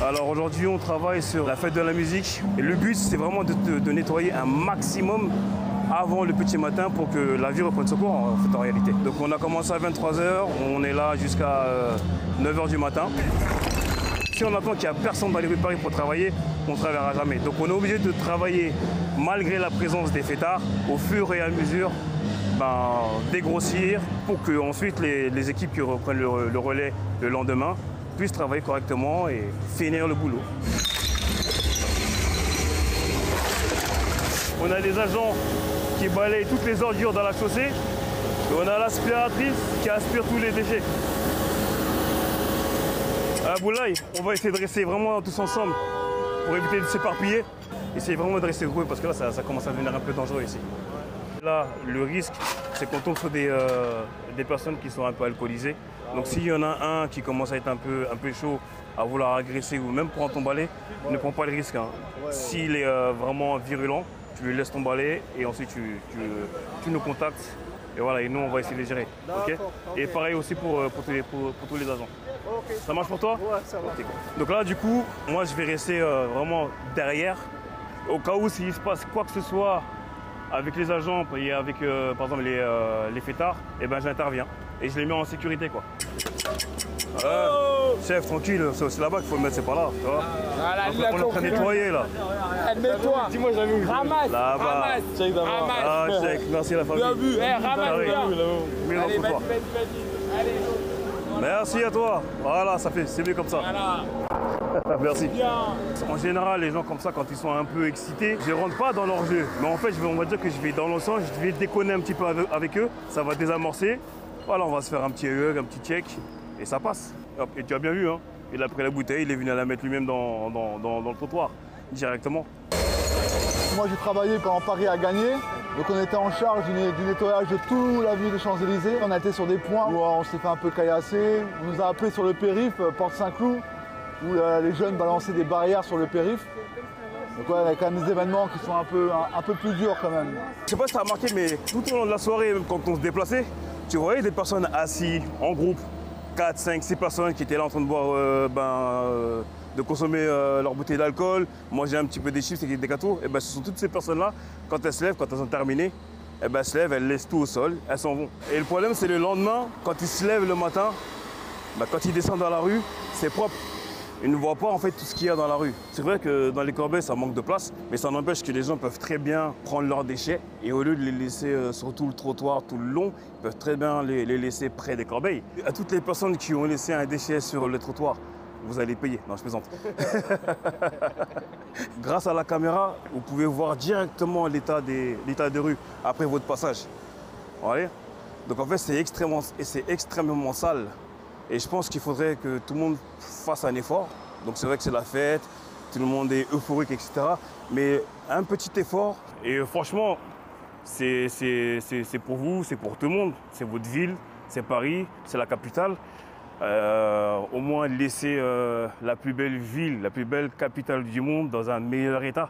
Alors aujourd'hui, on travaille sur la fête de la musique. Et le but, c'est vraiment de nettoyer un maximum avant le petit matin pour que la vie reprenne son cours en réalité. Donc on a commencé à 23 h, on est là jusqu'à 9 h du matin. Si on attend qu'il n'y a personne dans les rues de Paris pour travailler, on ne travaillera jamais. Donc on est obligé de travailler malgré la présence des fêtards au fur et à mesure dégrossir pour que ensuite les équipes qui reprennent le relais le lendemain puissent travailler correctement et finir le boulot. On a des agents qui balayent toutes les ordures dans la chaussée et on a l'aspiratrice qui aspire tous les déchets. À Boulaye, on va essayer de rester vraiment tous ensemble pour éviter de s'éparpiller. Essayer vraiment de rester groupés parce que là, ça commence à devenir un peu dangereux ici. Là, le risque, c'est qu'on tombe sur des personnes qui sont un peu alcoolisées. Donc s'il y en a un qui commence à être un peu chaud, à vouloir agresser ou même prendre ton balai, ne prends pas le risque. Hein. S'il est vraiment virulent, tu lui laisses ton balai et ensuite tu nous contactes. Et voilà, et nous on va essayer de les gérer. Okay. Et pareil aussi pour tous les agents. Okay. Ça marche pour toi? Ouais, ça va. Okay. Donc là, du coup, moi je vais rester vraiment derrière. Au cas où s'il se passe quoi que ce soit avec les agents et avec par exemple les fêtards, et ben j'interviens et je les mets en sécurité quoi. Chef, tranquille, c'est aussi là-bas qu'il faut le mettre, c'est pas là, tu vois. Voilà, on est en train de nettoyer là. Nettoie. Dis-moi, j'ai vu. Ramasse. Là-bas. Ramasse. Check d'abord. Ah, check, merci la famille. Bien vu, ramasse bien. Allez, vas-y. Allez. Merci à toi. Voilà, c'est mieux comme ça. Voilà. Merci. Bien. En général, les gens comme ça, quand ils sont un peu excités, je ne rentre pas dans leur jeu. Mais en fait, on va dire que je vais dans le sens, je vais déconner un petit peu avec eux. Ça va désamorcer. Voilà, on va se faire un petit hug, un petit check. Et ça passe. Et tu as bien vu, hein. Il a pris la bouteille, il est venu la mettre lui-même dans le trottoir, directement. Moi, j'ai travaillé quand Paris a gagné. Donc on était en charge du nettoyage de toute la ville des Champs-Élysées. On a été sur des points où on s'est fait un peu caillasser. On nous a appelé sur le périph', Porte Saint-Cloud, où les jeunes balançaient des barrières sur le périph'. Donc ouais, il y a quand même des événements qui sont un peu plus durs quand même. Je sais pas si tu as remarqué, mais tout au long de la soirée, même quand on se déplaçait, tu voyais des personnes assises en groupe, 4, 5, 6 personnes qui étaient là en train de boire, de consommer leur bouteille d'alcool, manger un petit peu des chips et des gâteaux. Et ben, ce sont toutes ces personnes-là, quand elles se lèvent, quand elles ont terminé, et ben, elles se lèvent, elles laissent tout au sol, elles s'en vont. Et le problème, c'est le lendemain, quand ils se lèvent le matin, quand ils descendent dans la rue, c'est propre. Ils ne voient pas en fait tout ce qu'il y a dans la rue. C'est vrai que dans les corbeilles, ça manque de place, mais ça n'empêche que les gens peuvent très bien prendre leurs déchets et au lieu de les laisser sur tout le trottoir, tout le long, ils peuvent très bien les laisser près des corbeilles. À toutes les personnes qui ont laissé un déchet sur le trottoir, vous allez payer. Non, je plaisante. Grâce à la caméra, vous pouvez voir directement l'état des rues après votre passage. Vous voyez ? Donc en fait, c'est extrêmement sale. Et je pense qu'il faudrait que tout le monde fasse un effort. Donc c'est vrai que c'est la fête, tout le monde est euphorique, etc. Mais un petit effort. Et franchement, c'est pour vous, c'est pour tout le monde. C'est votre ville, c'est Paris, c'est la capitale. Au moins laisser la plus belle ville, la plus belle capitale du monde dans un meilleur état.